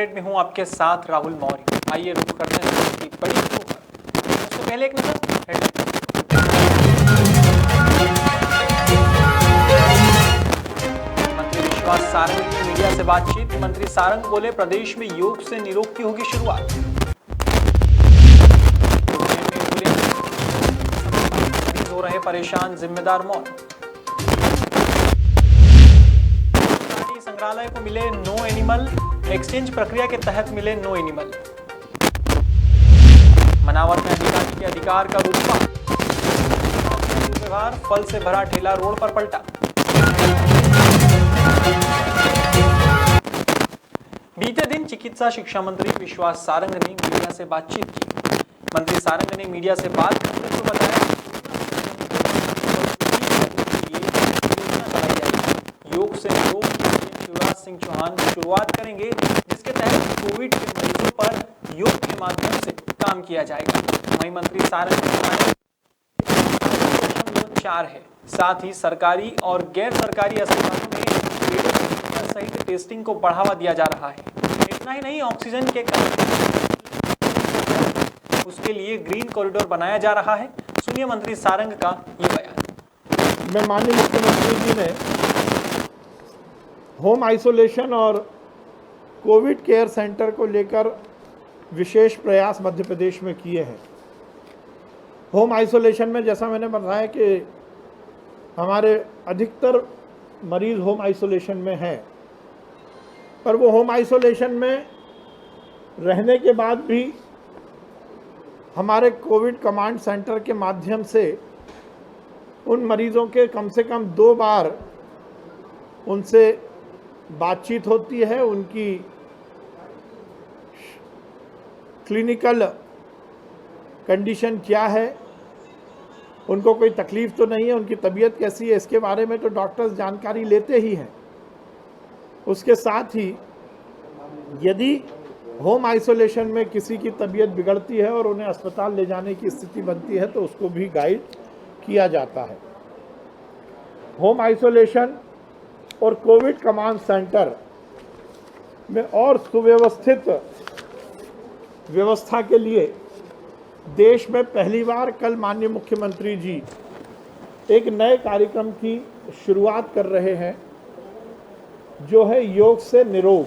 100 में हूं आपके साथ राहुल मौर्य। आइए रुक करते हैं की बड़ी खबर पर। उससे पहले एक नजर मंत्री विश्वास सारंग की मीडिया से बातचीत। मंत्री सारंग बोले, प्रदेश में योग से निरोग की होगी शुरुआत। हो रहे परेशान, जिम्मेदार मौत। संग्रहालय को मिले नो एनिमल एक्सचेंज प्रक्रिया के तहत मिले नो एनिमल। मनावर में अधिकारी के अधिकार का रुतबा। व्यवहार, फल से भरा ठेला रोड पर पलटा। बीते दिन चिकित्सा शिक्षा मंत्री विश्वास सारंग ने मीडिया से बातचीत की। मंत्री सारंग ने मीडिया से बात करते हुए बताया, योग से निरोग शिवराज सिंह चौहान शुरुआत करेंगे, जिसके तहत कोविड के मरीजों पर योग के माध्यम से काम किया जाएगा। वहीं मंत्री सारंग ने 4 है। साथ ही सरकारी और गैर सरकारी अस्पतालों में सहित टेस्टिंग को बढ़ावा दिया जा रहा है। इतना ही नहीं, ऑक्सीजन के उसके लिए ग्रीन कॉरिडोर बनाया जा रहा है। सुनिए मंत्री सारंग का ये बयान। मैं माननीय मुख्यमंत्री जी ने होम आइसोलेशन और कोविड केयर सेंटर को लेकर विशेष प्रयास मध्य प्रदेश में किए हैं। होम आइसोलेशन में जैसा मैंने बताया कि हमारे अधिकतर मरीज होम आइसोलेशन में हैं, पर वो होम आइसोलेशन में रहने के बाद भी हमारे कोविड कमांड सेंटर के माध्यम से उन मरीजों के कम से कम 2 बार उनसे बातचीत होती है। उनकी क्लिनिकल कंडीशन क्या है, उनको कोई तकलीफ तो नहीं है, उनकी तबीयत कैसी है, इसके बारे में तो डॉक्टर्स जानकारी लेते ही हैं। उसके साथ ही यदि होम आइसोलेशन में किसी की तबीयत बिगड़ती है और उन्हें अस्पताल ले जाने की स्थिति बनती है तो उसको भी गाइड किया जाता है। होम आइसोलेशन और कोविड कमांड सेंटर में और सुव्यवस्थित व्यवस्था के लिए देश में पहली बार कल माननीय मुख्यमंत्री जी एक नए कार्यक्रम की शुरुआत कर रहे हैं, जो है योग से निरोग।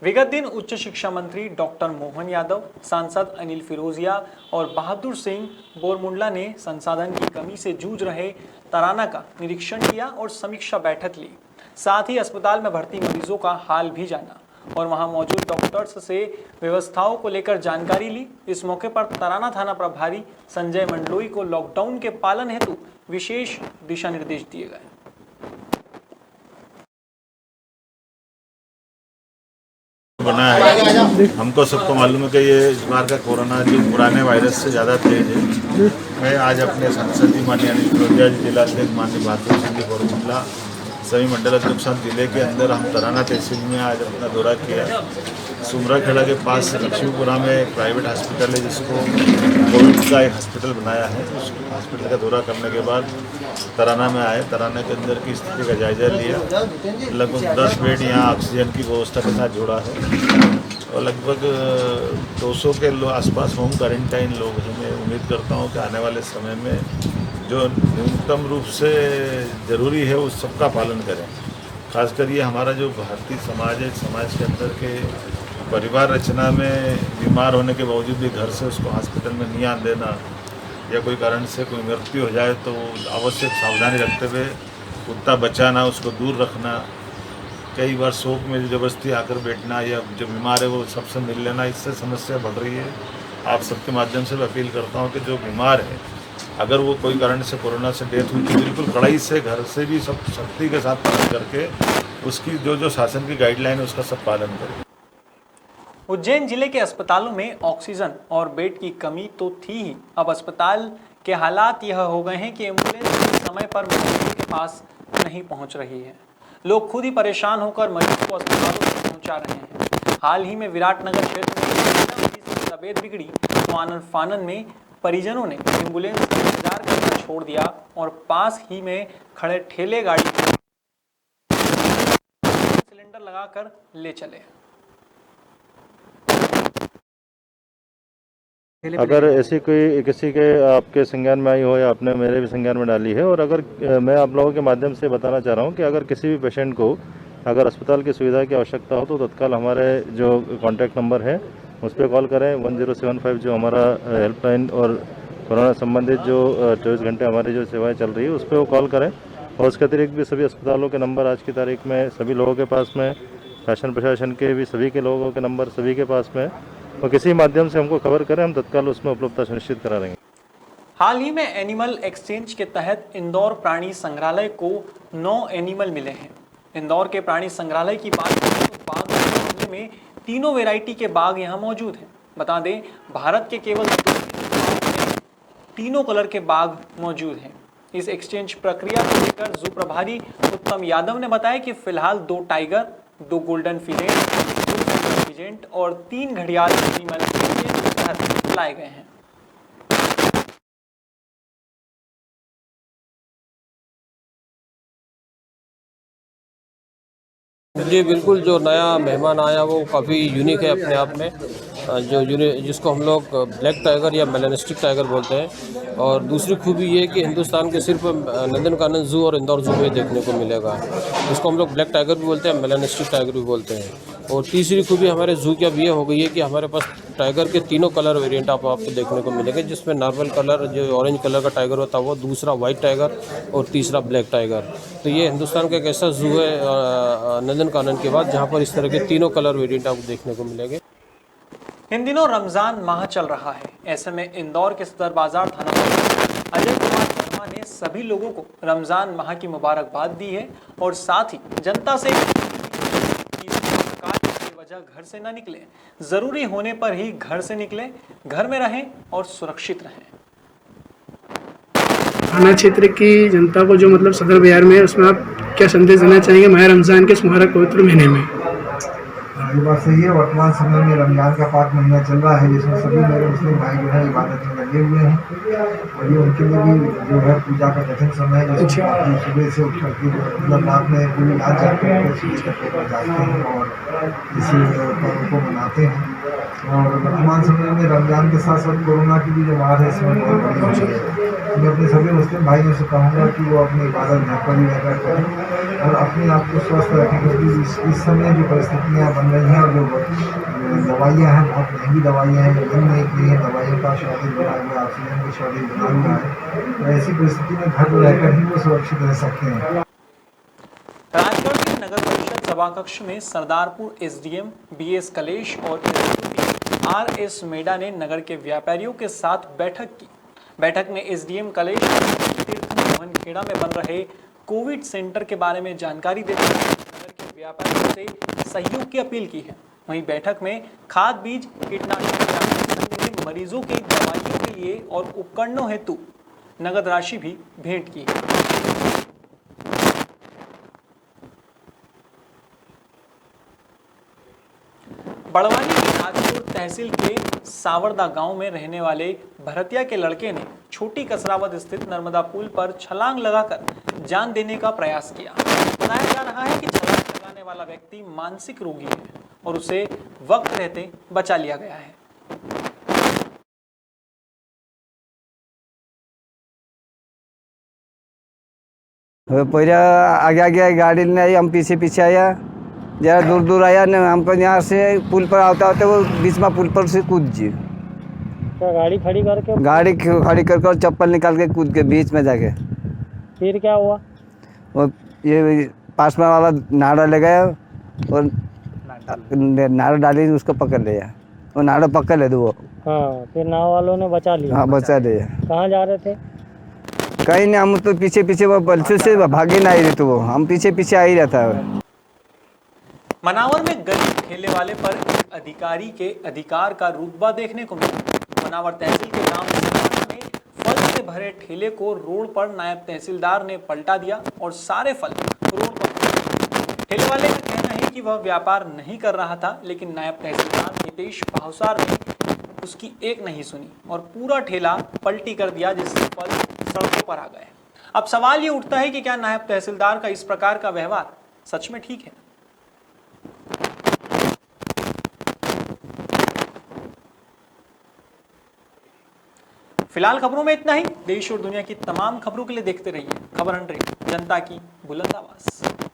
विगत दिन उच्च शिक्षा मंत्री डॉक्टर मोहन यादव, सांसद अनिल फिरोजिया और बहादुर सिंह बोरमुंडला ने संसाधन की कमी से जूझ रहे तराना का निरीक्षण किया और समीक्षा बैठक ली। साथ ही अस्पताल में भर्ती मरीजों का हाल भी जाना और वहां मौजूद डॉक्टर्स से व्यवस्थाओं को लेकर जानकारी ली। इस मौके पर तराना थाना प्रभारी संजय मंडलोई को लॉकडाउन के पालन हेतु विशेष दिशा निर्देश दिए गए। बना है, हमको सबको मालूम है कि ये इस बार का कोरोना जो पुराने वायरस से ज़्यादा तेज है। मैं आज अपने सांसद जी माननीय अनिल फिरोजिया जी, जिलाध्यक्ष माननीय बहादुर सिंह जी बोरमुंडला, सभी मंडल अध्यक्ष जिले के अंदर हम तराना तहसील में आज अपना दौरा किया। सुमरा खेड़ा के पास लक्ष्मीपुरा में एक प्राइवेट हॉस्पिटल है जिसको कोविड का एक हॉस्पिटल बनाया है। उस हॉस्पिटल का दौरा करने के बाद तराना में आए। तराना के अंदर की स्थिति का जायजा लिया। लगभग 10 बेड यहाँ ऑक्सीजन की व्यवस्था के साथ जोड़ा है और लगभग 200 के आसपास होम क्वारंटाइन लोग हैं। मैं उम्मीद करता हूँ कि आने वाले समय में जो न्यूनतम रूप से ज़रूरी है उस सबका पालन करें। खासकर ये हमारा जो भारतीय समाज है, समाज के अंदर के परिवार रचना में बीमार होने के बावजूद भी घर से उसको हॉस्पिटल में नहीं आने देना या कोई कारण से कोई मृत्यु हो जाए तो आवश्यक सावधानी रखते हुए कुत्ता बचाना, उसको दूर रखना। कई बार शोक में ज़बरदस्ती आकर बैठना या जो बीमार है वो सबसे मिल लेना, इससे समस्या बढ़ रही है। आप सबके माध्यम से मैं अपील करता हूँ कि जो बीमार है, अगर वो कोई कारण से कोरोना से डेथ हुई तो बिल्कुल कड़ाई से घर से भी सब सख्ती के साथ पालन करके उसकी जो शासन की गाइडलाइन है उसका सब पालन करें। उज्जैन जिले के अस्पतालों में ऑक्सीजन और बेड की कमी तो थी ही, अब अस्पताल के हालात यह हो गए हैं कि एम्बुलेंस समय पर मरीजों के पास नहीं पहुंच रही है। लोग खुद ही परेशान होकर मरीज को अस्पतालों तक पहुंचा रहे हैं। हाल ही में विराटनगर क्षेत्र में की तबीयत बिगड़ी तो आनन फानन में परिजनों ने एम्बुलेंस का इंतजार करना छोड़ दिया और पास ही में खड़े ठेले गाड़ी सिलेंडर सिलेंडर लगाकर ले चले। अगर ऐसी कोई किसी के आपके संज्ञान में आई हो या आपने मेरे भी संज्ञान में डाली है, और अगर मैं आप लोगों के माध्यम से बताना चाह रहा हूँ कि अगर किसी भी पेशेंट को अगर अस्पताल की सुविधा की आवश्यकता हो तो तत्काल हमारे जो कॉन्टैक्ट नंबर है उस पर कॉल करें। 1075 जो हमारा हेल्पलाइन और कोरोना संबंधित जो 24 घंटे हमारी जो सेवाएं चल रही है उस पर वो कॉल करें। और उसके अतिरिक्त भी सभी अस्पतालों के नंबर आज की तारीख में सभी लोगों के पास में, शासन प्रशासन के भी सभी के लोगों के नंबर सभी के पास में, और किसी माध्यम से हमको खबर करें, हम तत्काल उसमें उपलब्धता सुनिश्चित करा देंगे। हाल ही में एनिमल एक्सचेंज के तहत इंदौर प्राणी संग्रहालय को 9 एनिमल मिले हैं। इंदौर के प्राणी संग्रहालय की बात करें तो बाघ के मामले में तीनों वैरायटी के बाघ यहाँ मौजूद हैं। बता दें, भारत के केवल 2 तीनों कलर के बाघ मौजूद हैं। इस एक्सचेंज प्रक्रिया को लेकर जू प्रभारी उत्तम यादव ने बताया कि फिलहाल 2 टाइगर, 2 गोल्डन फिजेंट और 3 घड़ियाल एनिमल एक्सचेंज के तहत लाए गए हैं। जी बिल्कुल, जो नया मेहमान आया वो काफ़ी यूनिक है अपने आप में, जिसको हम लोग ब्लैक टाइगर या मेलानिस्टिक टाइगर बोलते हैं। और दूसरी खूबी ये है कि हिंदुस्तान के सिर्फ नंदनकानन जू और इंदौर जू में देखने को मिलेगा। इसको हम लोग ब्लैक टाइगर भी बोलते हैं, मेलानिस्टिक टाइगर भी बोलते हैं। और तीसरी खूबी हमारे जू की अब ये हो गई है कि हमारे पास टाइगर के तीनों कलर वेरिएंट आपको देखने को मिलेंगे, जिसमें नॉर्मल कलर जो ऑरेंज कलर का टाइगर होता है वो, दूसरा वाइट टाइगर और तीसरा ब्लैक टाइगर। तो ये हिंदुस्तान का एक ऐसा जू है नंदनकानन के बाद जहाँ पर इस तरह के तीनों कलर वेरिएंट आपको देखने को मिलेंगे। इन दिनों रमजान माह चल रहा है। ऐसे में इंदौर के सदर बाजार थाना अजय कुमार वर्मा ने सभी लोगों को रमजान माह की मुबारकबाद दी है और साथ ही जनता से वजह घर से न निकले, जरूरी होने पर ही घर से निकले, घर में रहें और सुरक्षित रहें। थाना क्षेत्र की जनता को जो मतलब सदर बाजार में है, उसमें आप क्या संदेश देना चाहेंगे माह रमजान के इस मुबारक पवित्र महीने में? ये बात सही है। वर्तमान समय में रमजान का पाक महीना चल रहा है, जिसमें सभी मेरे मुस्लिम भाई जो है इबादत में लगे हुए हैं और ये उनके लिए भी जो है पूजा का कठिन समय है। जिसमें सुबह से उठ करके मतलब रात में पूरी रात जागते हैं, सुबह तक जागते हैं और इस पर्व को मनाते हैं। और वर्तमान समय में रमजान के साथ साथ कोरोना की भी जो मार है इसमें बहुत बड़ी हो रही है। मैं अपने सभी मुस्लिम भाइयों से कहूँगा कि वो अपनी इबादत घर पर ही रहकर करें और अपने आप को स्वस्थ रखें, क्योंकि इस समय जो परिस्थितियाँ बन रही हैं और जो दवाइयाँ हैं, बहुत महंगी दवाइयाँ हैं, दिन में एक नहीं है, दवाइयों का शॉर्टेज बना हुआ है, ऑक्सीजन की शॉर्टेज बना हुआ है। तो ऐसी परिस्थिति में घर में रहकर ही वो सुरक्षित रह सकते हैं। राजगढ़ के नगर परिषद सभाकक्ष में सरदारपुर एसडीएम बीएस कलेश और आरएस मेडा ने नगर के व्यापारियों के साथ बैठक की। बैठक में एसडीएम कलेश तीर्थ मोहन खेड़ा में बन रहे कोविड सेंटर के बारे में जानकारी देते हुए नगर के व्यापारियों से सहयोग की अपील की है। वहीं बैठक में खाद, बीज, कीटनाशक मरीजों की दवाइयों के लिए और उपकरणों हेतु नगद राशि भी भेंट की है। बड़वानी की राजपुर तहसील के सावरदा गांव में रहने वाले भरतिया के लड़के ने छोटी कसरावत स्थित नर्मदा पुल पर छलांग लगाकर जान देने का प्रयास किया। बताया जा रहा है कि छलांग लगाने वाला व्यक्ति मानसिक रोगी है और उसे वक्त रहते बचा लिया गया है। पहले आगे आगे गाड़ी नहीं आई, हम पीछे पीछे आया, जरा दूर दूर आया न, हमको यहाँ से पुल पर आता होते वो बीच में पुल पर से कूद जी। क्या गाड़ी खड़ी करके? गाड़ी खड़ी करके और चप्पल निकाल के कूद के बीच में जाके। फिर क्या हुआ? वो ये पास में वाला नाड़ा ले गया और नाड़ा डाली, उसको पकड़ लिया, वो नाड़ा पकड़ ले दो वो। हाँ, फिर नाव वालों ने बचा लिया? हाँ, बचा लिया। कहाँ जा रहे थे? कहीं नहीं, हम तो पीछे पीछे वो बल्सू से भागे ना आई रहे, तो वो हम पीछे पीछे आ ही रहता है। मनावर में गरीब ठेले वाले पर एक अधिकारी के अधिकार का रुतबा देखने को मिला। मनावर तहसील के गांव में फल से भरे ठेले को रोड पर नायब तहसीलदार ने पलटा दिया और सारे फल रोड पर। ठेले वाले का कहना है कि वह व्यापार नहीं कर रहा था, लेकिन नायब तहसीलदार नितेश भावसार ने उसकी एक नहीं सुनी और पूरा ठेला पलटी कर दिया, जिससे फल सड़कों पर आ गए। अब सवाल ये उठता है कि क्या नायब तहसीलदार का इस प्रकार का व्यवहार सच में ठीक है? फिलहाल खबरों में इतना ही। देश और दुनिया की तमाम खबरों के लिए देखते रहिए खबर 100, जनता की बुलंद आवाज।